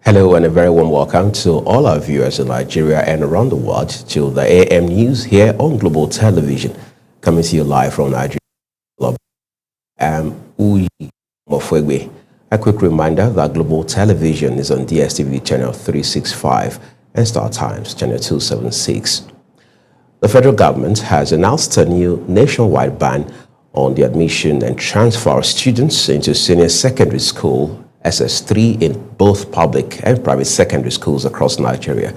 Hello and a very warm welcome to all our viewers in Nigeria and around the world to the AM News here on Global Television, coming to you live from Nigeria. Uyi Mofwegwe. A quick reminder that Global Television is on DSTV channel 365 and Star Times channel 276. The federal government has announced a new nationwide ban on the admission and transfer of students into senior secondary school SS3 in both public and private secondary schools across Nigeria.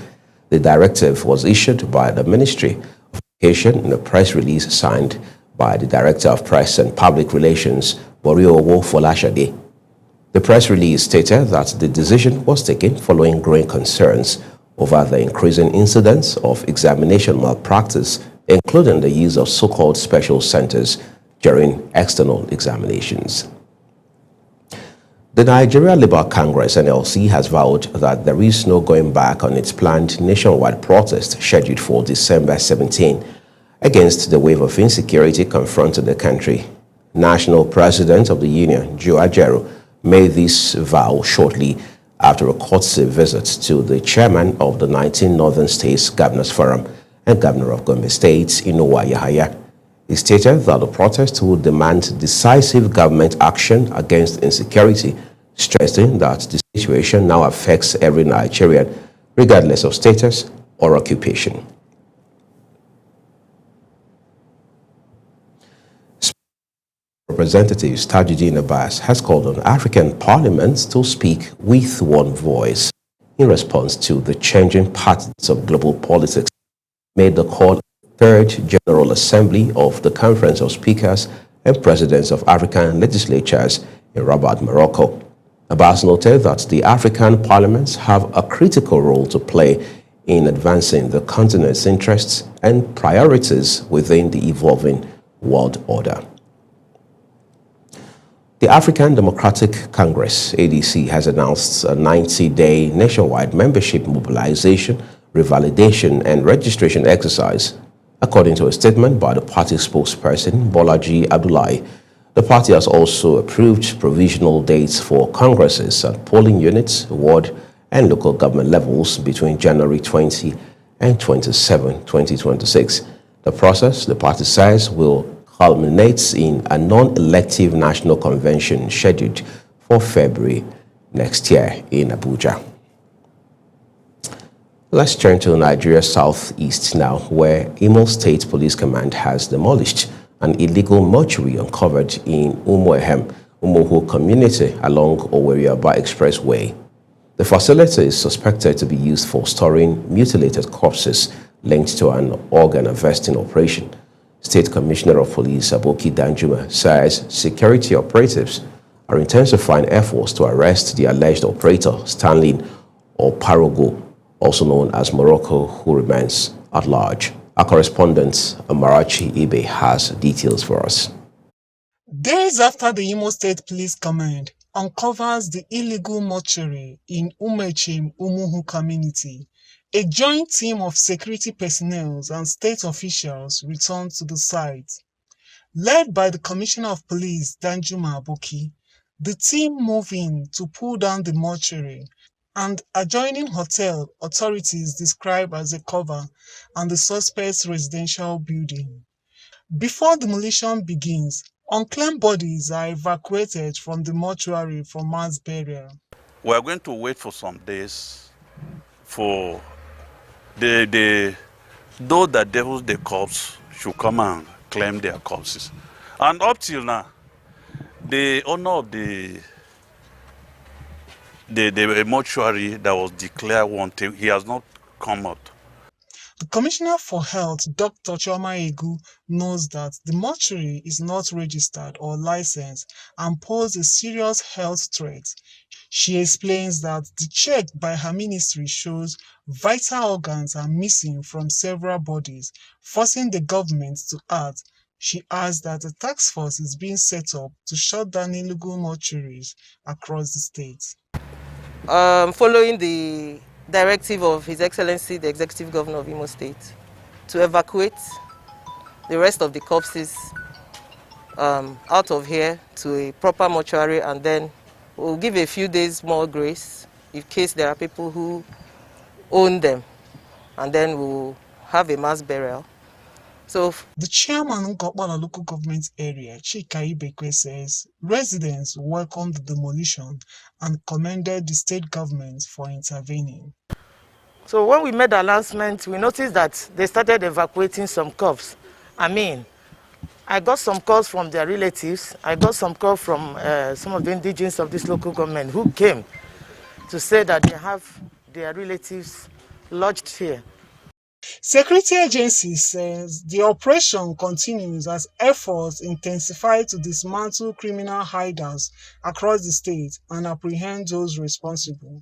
The directive was issued by the Ministry of Education in a press release signed by the Director of Press and Public Relations, Boriowo Folashade. The press release stated that the decision was taken following growing concerns over the increasing incidence of examination malpractice, including the use of so-called special centers during external examinations. The Nigeria Labour Congress (NLC) has vowed that there is no going back on its planned nationwide protest scheduled for December 17 against the wave of insecurity confronting the country. National President of the Union, Joe Ajaero, made this vow shortly after a courtesy visit to the chairman of the 19 Northern States Governors Forum and Governor of Gombe State, Inowa Yahaya. He stated that the protest would demand decisive government action against insecurity, stressing that the situation now affects every Nigerian, regardless of status or occupation. Representative Tajuddin Abbas has called on African parliaments to speak with one voice in response to the changing patterns of global politics. Made the call Third General Assembly of the Conference of Speakers and Presidents of African Legislatures in Rabat, Morocco. Abbas noted that the African parliaments have a critical role to play in advancing the continent's interests and priorities within the evolving world order. The African Democratic Congress, ADC, has announced a 90-day nationwide membership mobilization, revalidation, and registration exercise. According to a statement by the party spokesperson, Bolaji Abdullahi, the party has also approved provisional dates for congresses at polling units, ward, and local government levels between January 20 and 27, 2026. The process, the party says, will culminate in a non-elective national convention scheduled for February next year in Abuja. Let's turn to Nigeria's southeast now, where Imo State Police Command has demolished an illegal mortuary uncovered in Umuehem, Umuhu community along Owerri-Aba Expressway. The facility is suspected to be used for storing mutilated corpses linked to an organ harvesting operation. State Commissioner of Police Aboki Danjuma says security operatives are intensifying efforts to arrest the alleged operator, Stanley Oparogo, also known as Morocco, who remains at large. Our correspondent, Amarachi Ibe, has details for us. Days after the Imo State Police Command uncovers the illegal mortuary in Umechim Umuhu community, a joint team of security personnel and state officials returned to the site. Led by the Commissioner of Police, Danjuma Aboki, the team moved in to pull down the mortuary and adjoining hotel authorities describe as a cover and the suspect's residential building. Before demolition begins, unclaimed bodies are evacuated from the mortuary for mass burial. We are going to wait for some days for those that devils the corpse should come and claim their corpses. And up till now, the owner of the mortuary that was declared wanted, he has not come out. The Commissioner for Health, Dr. Chioma Egu, knows that the mortuary is not registered or licensed and poses a serious health threat. She explains that the check by her ministry shows vital organs are missing from several bodies, forcing the government to act. She adds that a task force is being set up to shut down illegal mortuaries across the state. Following the directive of His Excellency, the Executive Governor of Imo State, to evacuate the rest of the corpses out of here to a proper mortuary, and then we'll give a few days more grace in case there are people who own them, and then we'll have a mass burial. So the chairman of Nkokpala local government area, Chika Ibekwe, says residents welcomed the demolition and commended the state government for intervening. So when we made the announcement, we noticed that they started evacuating some corpses. I got some calls from their relatives. I got some calls from some of the indigenes of this local government who came to say that they have their relatives lodged here. Security agency says the operation continues as efforts intensify to dismantle criminal hideouts across the state and apprehend those responsible.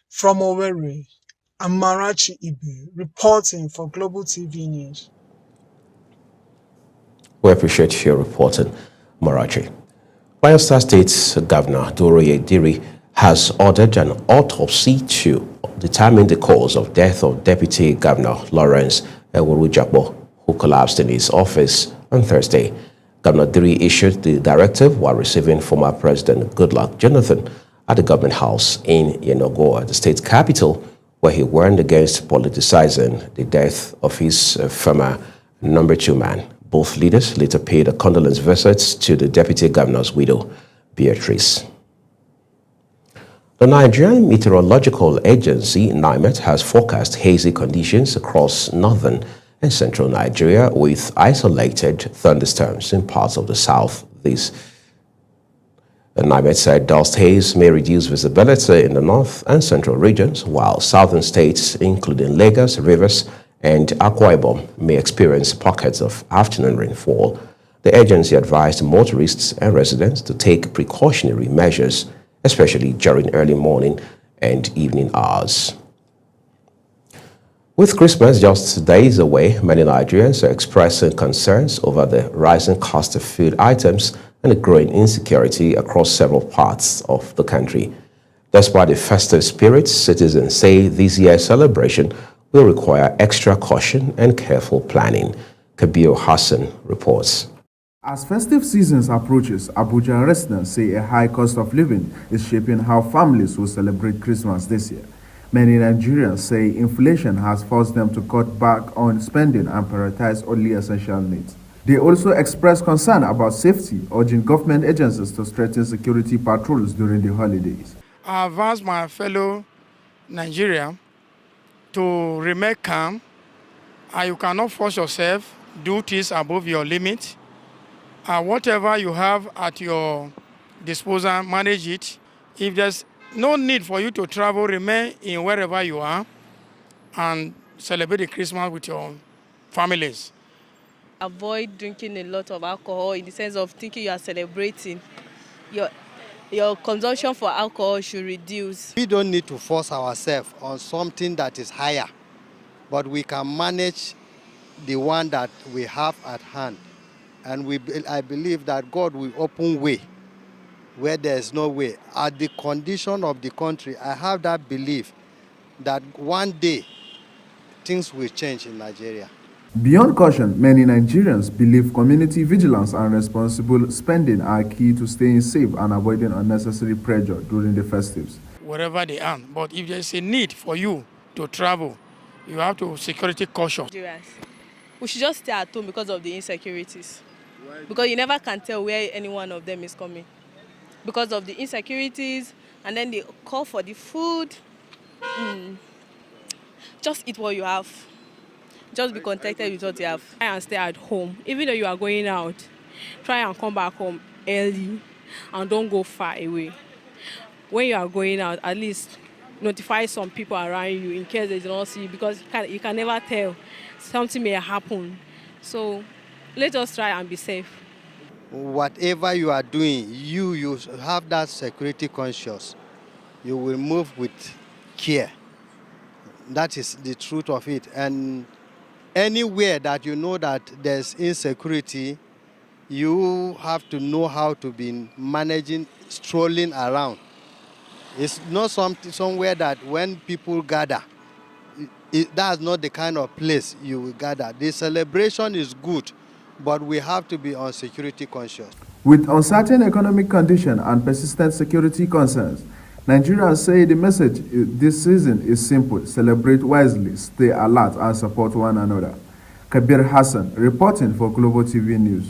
From Owerri, Amarachi Ibe reporting for Global TV News. We appreciate your reporting, Marachi. Bayelsa State Governor Doroye Diri has ordered an autopsy to determine the cause of death of Deputy Governor Lawrence Ewurujakpo, who collapsed in his office on Thursday. Governor Diri issued the directive while receiving former President Goodluck Jonathan at the government house in Yenagoa, the state capital, where he warned against politicizing the death of his former number 2 man. Both leaders later paid a condolence visit to the deputy governor's widow, Beatrice. The Nigerian Meteorological Agency, NIMET, has forecast hazy conditions across northern and central Nigeria with isolated thunderstorms in parts of the south. The NIMET said dust haze may reduce visibility in the north and central regions, while southern states, including Lagos, Rivers, and Akwa Ibom, may experience pockets of afternoon rainfall. The agency advised motorists and residents to take precautionary measures, especially during early morning and evening hours. With Christmas just days away, many Nigerians are expressing concerns over the rising cost of food items and the growing insecurity across several parts of the country. Despite the festive spirit, citizens say this year's celebration will require extra caution and careful planning. Kabir Hassan reports. As festive seasons approaches, Abuja residents say a high cost of living is shaping how families will celebrate Christmas this year. Many Nigerians say inflation has forced them to cut back on spending and prioritize only essential needs. They also express concern about safety, urging government agencies to strengthen security patrols during the holidays. I advise my fellow Nigerians to remain calm, and you cannot force yourself, do things above your limit. Whatever you have at your disposal, manage it. If there's no need for you to travel, remain in wherever you are and celebrate the Christmas with your families. Avoid drinking a lot of alcohol in the sense of thinking you are celebrating. Your consumption for alcohol should reduce. We don't need to force ourselves on something that is higher, but we can manage the one that we have at hand. And I believe that God will open way where there is no way. At the condition of the country, I have that belief that one day things will change in Nigeria. Beyond caution, many Nigerians believe community vigilance and responsible spending are key to staying safe and avoiding unnecessary pressure during the festives. Wherever they are, but if there is a need for you to travel, you have to security caution. We should just stay at home because of the insecurities. Because you never can tell where any one of them is coming. Because of the insecurities, and then they call for the food. Just eat what you have. Just be contented with what you have. Try and stay at home. Even though you are going out, try and come back home early and don't go far away. When you are going out, at least notify some people around you in case they do not see you, because you can never tell. Something may happen. So let us try and be safe. Whatever you are doing, you have that security conscious. You will move with care. That is the truth of it. And anywhere that you know that there's insecurity, you have to know how to be managing, strolling around. It's not somewhere that when people gather, that's not the kind of place you will gather. The celebration is good, but we have to be on security conscious. With uncertain economic conditions and persistent security concerns, Nigerians say the message this season is simple: celebrate wisely, stay alert, and support one another. Kabir Hassan, reporting for Global TV News.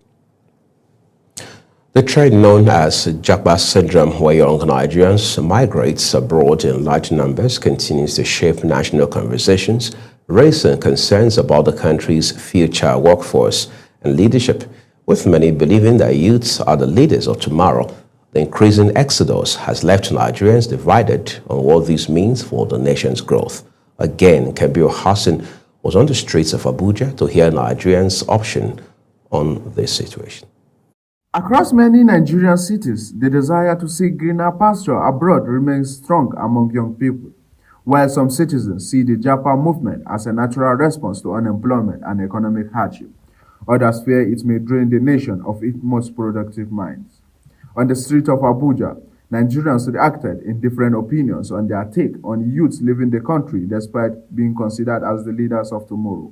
The trend known as Japa syndrome, where young Nigerians migrate abroad in large numbers, continues to shape national conversations, raising concerns about the country's future workforce and leadership, with many believing that youths are the leaders of tomorrow. The increasing exodus has left Nigerians divided on what this means for the nation's growth. Again, Kabir Hassan was on the streets of Abuja to hear Nigerians' option on this situation. Across many Nigerian cities, the desire to see greener pasture abroad remains strong among young people, while some citizens see the Japa movement as a natural response to unemployment and economic hardship. Others fear it may drain the nation of its most productive minds. On the street of Abuja, Nigerians reacted in different opinions on their take on youths leaving the country despite being considered as the leaders of tomorrow.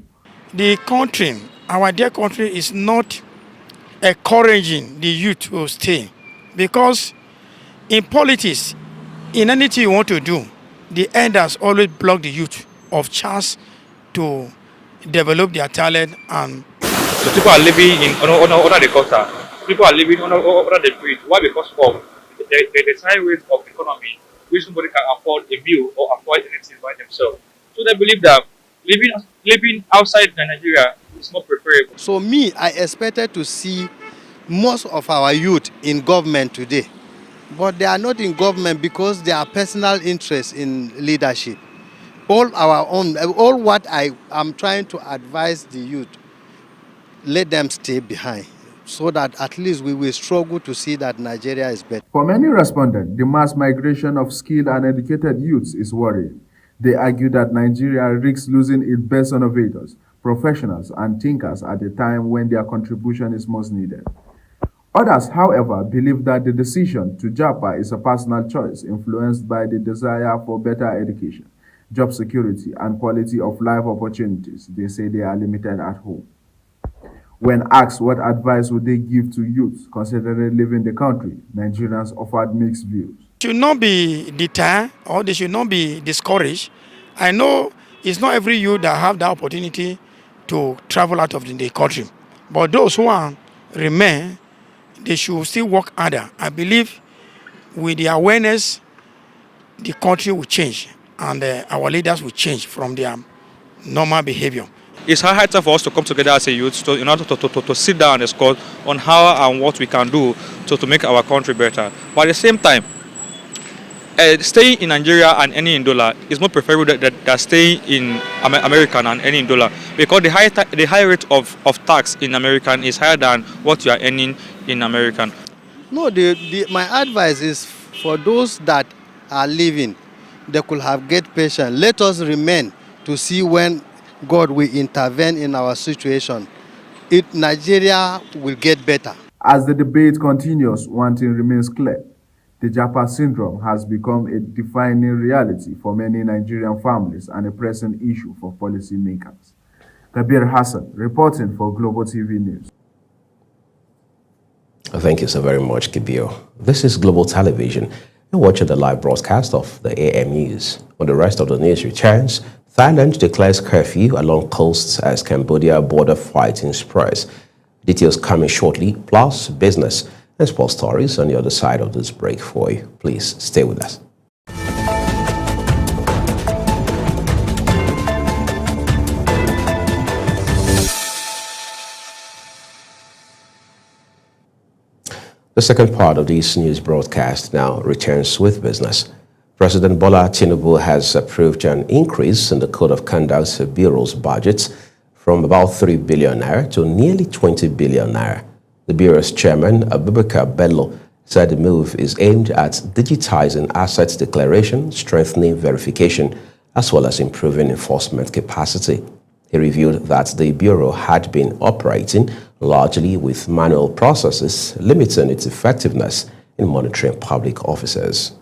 The country, our dear country, is not encouraging the youth to stay, because in politics, in anything you want to do, the elders always block the youth of chance to develop their talent. And so people are living in under the gutter. People are living under the bridge. Why? Because of the high rate of economy, which nobody can afford a meal or afford anything by themselves. So they believe that living outside Nigeria is more preferable. So me, I expected to see most of our youth in government today, but they are not in government because they are personal interests in leadership. All what I am trying to advise the youth, let them stay behind, so that at least we will struggle to see that Nigeria is better. For many respondents, the mass migration of skilled and educated youths is worrying. They argue that Nigeria risks losing its best innovators, professionals, and thinkers at a time when their contribution is most needed. Others, however, believe that the decision to Japa is a personal choice influenced by the desire for better education, job security, and quality of life opportunities. They say they are limited at home. When asked what advice would they give to youths considering leaving the country, Nigerians offered mixed views. Should not be deterred, or they should not be discouraged. I know it's not every youth that have the opportunity to travel out of the country, but those who remain, they should still work harder. I believe with the awareness, the country will change, and our leaders will change from their normal behavior. It's high time for us to come together as a youth in order to sit down and discuss on how and what we can do to make our country better. But at the same time, staying in Nigeria and earning in dollar is more preferable than staying in America and earning in dollar, because the high rate of tax in American is higher than what you are earning in American. No, my advice is for those that are leaving, they could have get patient. Let us remain to see when God will intervene in our situation. Nigeria will get better. As the debate continues, one thing remains clear. The Japa syndrome has become a defining reality for many Nigerian families and a pressing issue for policymakers. Kabir Hassan, reporting for Global TV News. Thank you so very much, Kabir. This is Global Television. You're watching the live broadcast of the AM News. When the rest of the news returns, Thailand declares curfew along coasts as Cambodia border fighting spreads. Details coming shortly, plus business and sports stories on the other side of this break for you. Please stay with us. The second part of this news broadcast now returns with business. President Bola Tinubu has approved an increase in the Code of Conduct Bureau's budgets from about 3 billion naira to nearly 20 billion naira. The Bureau's chairman, Abubakar Bello, said the move is aimed at digitizing assets declaration, strengthening verification, as well as improving enforcement capacity. He revealed that the Bureau had been operating largely with manual processes, limiting its effectiveness in monitoring public officers.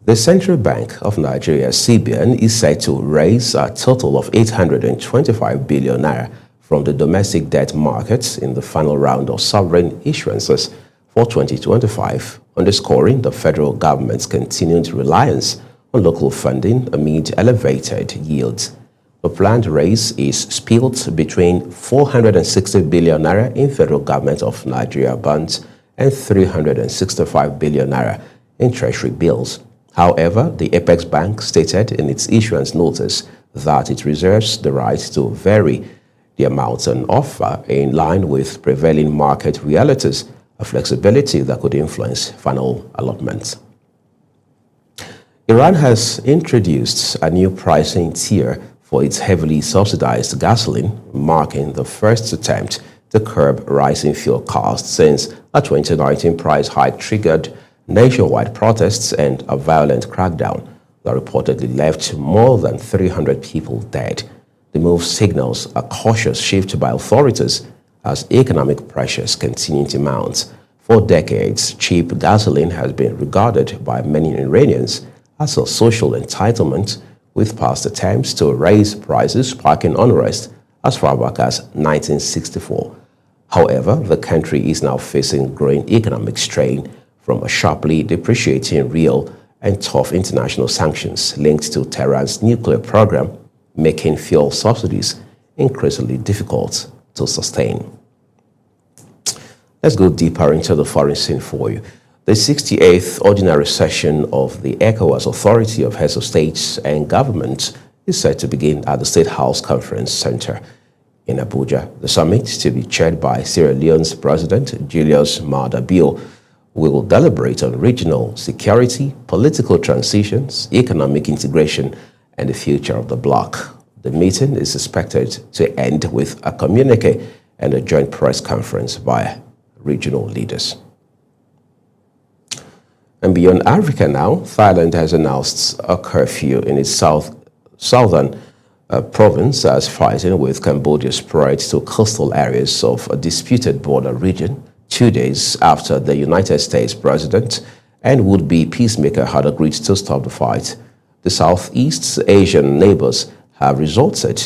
The Central Bank of Nigeria, CBN, is set to raise a total of 825 billion naira from the domestic debt markets in the final round of sovereign issuances for 2025 underscoring the federal government's continued reliance on local funding amid elevated yields. The planned raise is split between 460 billion naira in federal government of Nigeria bonds and 365 billion naira in treasury bills. However, the Apex Bank stated in its issuance notice that it reserves the right to vary the amounts on offer in line with prevailing market realities, a flexibility that could influence final allotments. Iran has introduced a new pricing tier for its heavily subsidized gasoline, marking the first attempt to curb rising fuel costs since a 2019 price hike triggered nationwide protests and a violent crackdown that reportedly left more than 300 people dead. The move signals a cautious shift by authorities as economic pressures continue to mount. For decades, cheap gasoline has been regarded by many Iranians as a social entitlement, with past attempts to raise prices sparking unrest as far back as 1964. However, the country is now facing growing economic strain from a sharply depreciating real and tough international sanctions linked to Tehran's nuclear program, making fuel subsidies increasingly difficult to sustain. Let's go deeper into the foreign scene for you. The 68th Ordinary Session of the ECOWAS Authority of Heads of States and Governments is set to begin at the State House Conference Center in Abuja. The summit, to be chaired by Sierra Leone's President Julius Maada Bio, will deliberate on regional security, political transitions, economic integration, and the future of the bloc. The meeting is expected to end with a communique and a joint press conference by regional leaders. And beyond Africa now, Thailand has announced a curfew in its southern province as fighting with Cambodia spread to coastal areas of a disputed border region 2 days after the United States president and would-be peacemaker had agreed to stop the fight. The Southeast Asian neighbors have resorted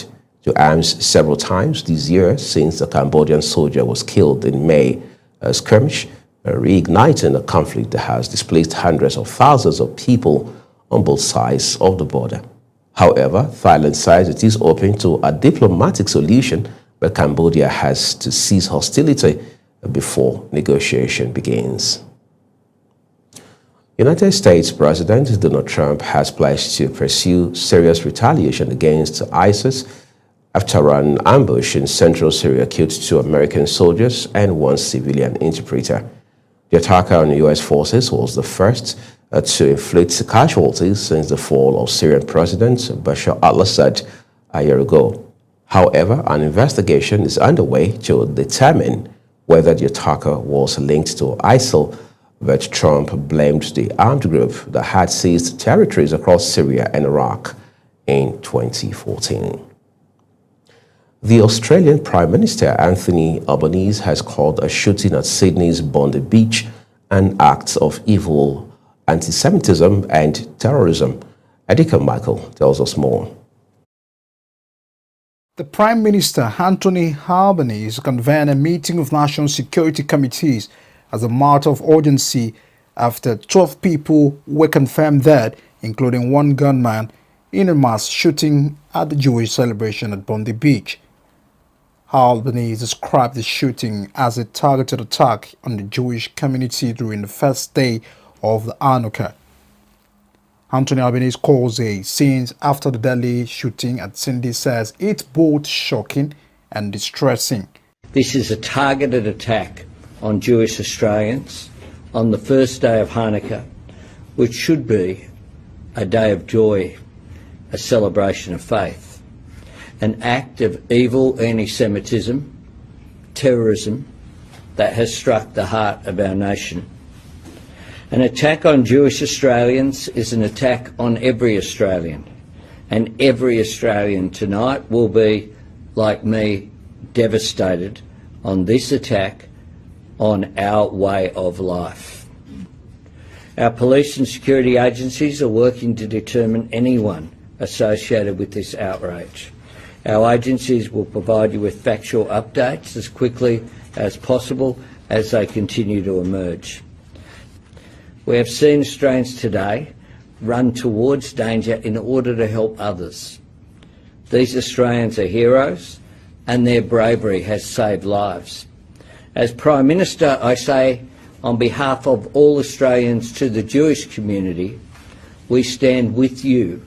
to arms several times this year since a Cambodian soldier was killed in May, a skirmish, reigniting a conflict that has displaced hundreds of thousands of people on both sides of the border. However, Thailand says it is open to a diplomatic solution, but Cambodia has to cease hostility before negotiation begins. United States President Donald Trump has pledged to pursue serious retaliation against ISIS after an ambush in central Syria killed 2 American soldiers and 1 civilian interpreter. The attack on U.S. forces was the first to inflict casualties since the fall of Syrian President Bashar al-Assad a year ago. However, an investigation is underway to determine whether the attacker was linked to ISIL, but Trump blamed the armed group that had seized territories across Syria and Iraq in 2014. The Australian Prime Minister Anthony Albanese has called a shooting at Sydney's Bondi Beach an act of evil anti-Semitism and terrorism. Adika Michael tells us more. The Prime Minister Anthony Albanese convened a meeting of national security committees as a matter of urgency after 12 people were confirmed dead, including 1 gunman, in a mass shooting at the Jewish celebration at Bondi Beach. Albanese described the shooting as a targeted attack on the Jewish community during the first day of the Hanukkah. Anthony Albanese calls the scenes after the deadly shooting at Cindy says it's both shocking and distressing. This is a targeted attack on Jewish Australians on the first day of Hanukkah, which should be a day of joy, a celebration of faith. An act of evil anti-Semitism, terrorism that has struck the heart of our nation. An attack on Jewish Australians is an attack on every Australian, and every Australian tonight will be, like me, devastated on this attack on our way of life. Our police and security agencies are working to determine anyone associated with this outrage. Our agencies will provide you with factual updates as quickly as possible as they continue to emerge. We have seen Australians today run towards danger in order to help others. These Australians are heroes, and their bravery has saved lives. As Prime Minister, I say on behalf of all Australians to the Jewish community, we stand with you,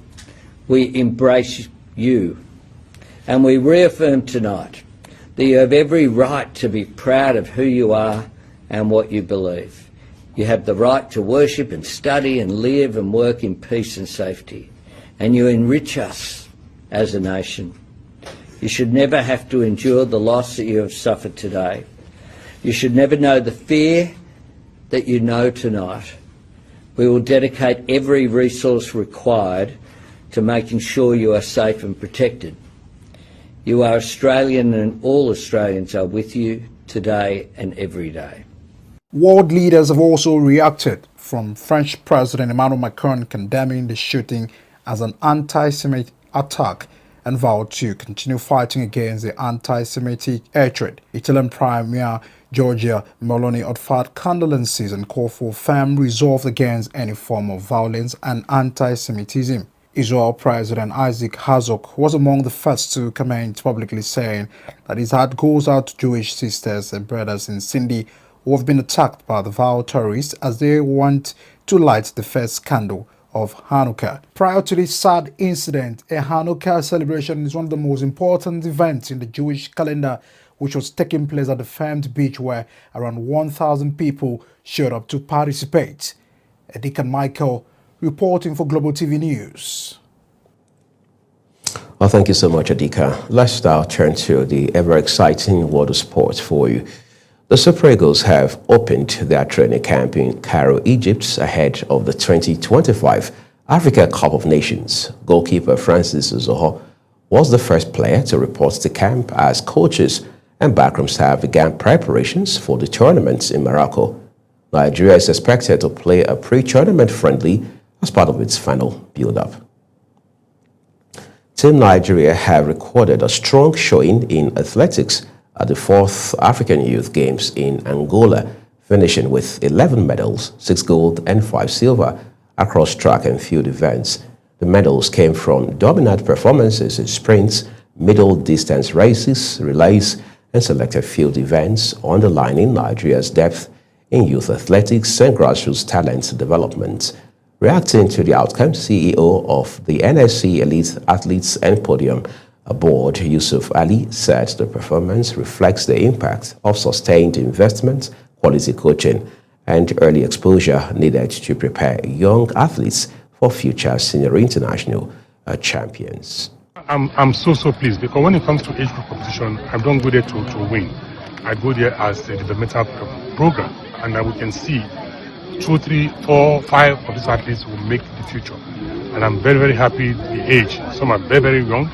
we embrace you, and we reaffirm tonight that you have every right to be proud of who you are and what you believe. You have the right to worship and study and live and work in peace and safety, and you enrich us as a nation. You should never have to endure the loss that you have suffered today. You should never know the fear that you know tonight. We will dedicate every resource required to making sure you are safe and protected. You are Australian, and all Australians are with you today and every day. World leaders have also reacted, from French President Emmanuel Macron condemning the shooting as an anti-Semitic attack and vowed to continue fighting against the anti-Semitic hatred. Italian Premier Giorgia Meloni offered condolences and called for firm resolve against any form of violence and anti-Semitism. Israel President Isaac Herzog was among the first to comment publicly, saying that his heart goes out to Jewish sisters and brothers in Sindhi who have been attacked by the vile terrorists as they want to light the first candle of Hanukkah. Prior to this sad incident, a Hanukkah celebration is one of the most important events in the Jewish calendar, which was taking place at the famed beach where around 1,000 people showed up to participate. Deacon Michael reporting for Global TV News. Well, thank you so much, Adika. Let's now turn to the ever-exciting world of sports for you. The Super Eagles have opened their training camp in Cairo, Egypt, ahead of the 2025 Africa Cup of Nations. Goalkeeper Francis Uzoho was the first player to report to camp as coaches and backroom staff began preparations for the tournament in Morocco. Nigeria is expected to play a pre-tournament friendly as part of its final build-up. Team Nigeria have recorded a strong showing in athletics at the 4th African Youth Games in Angola, finishing with 11 medals, 6 gold and 5 silver across track and field events. The medals came from dominant performances in sprints, middle distance races, relays, and selected field events, underlining Nigeria's depth in youth athletics and grassroots talent development. Reacting to the outcome, CEO of the NSC Elite Athletes and Podium Board, Yusuf Ali, said the performance reflects the impact of sustained investment, quality coaching, and early exposure needed to prepare young athletes for future senior international champions. I'm so pleased, because when it comes to age group competition, I don't go there to win. I go there as a developmental program, and we can see 2, 3, 4, 5 of these athletes will make the future. And I'm very happy the age. Some are very young.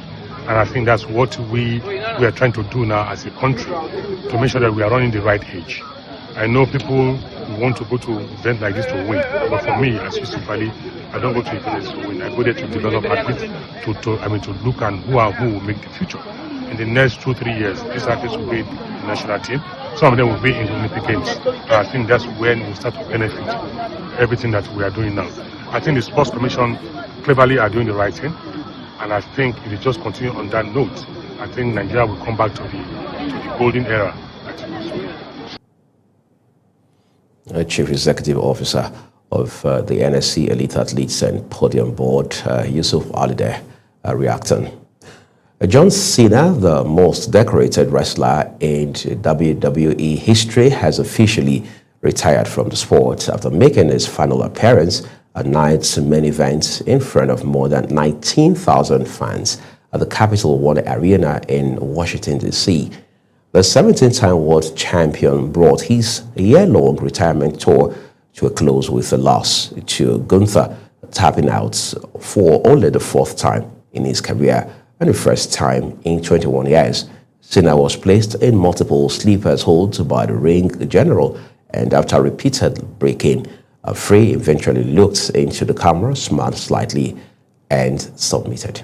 And I think that's what we are trying to do now as a country, to make sure that we are running the right age. I know people want to go to events like this to win, but for me, as Yusuf Ali, I don't go to events to win. I go there to develop athletes, to look at who will make the future. In the next 2-3 years, these athletes will be in the national team. Some of them will be in the Olympic Games. And I think that's when we start to benefit everything that we are doing now. I think the Sports Commission cleverly are doing the right thing. And I think if it just continue on that note, I think Nigeria will come back to the golden era. Chief Executive Officer of the NSC Elite Athletes and Podium Board, Yusuf Ali, reacting. John Cena, the most decorated wrestler in WWE history, has officially retired from the sport after making his final appearance at night's main event in front of more than 19,000 fans at the Capital One Arena in Washington, D.C. The 17-time world champion brought his year-long retirement tour to a close with a loss to Gunther, tapping out for only the 4th time in his career and the first time in 21 years. Cena was placed in multiple sleepers holds by the ring general, and after repeated breaking free, eventually looked into the camera, smiled slightly, and submitted.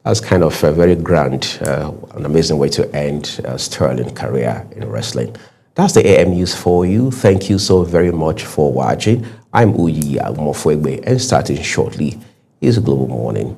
That's kind of a very grand, an amazing way to end Sterling's career in wrestling. That's the AM News for you. Thank you so very much for watching. I'm Uyi Agumofwegbe, and starting shortly is Global Morning.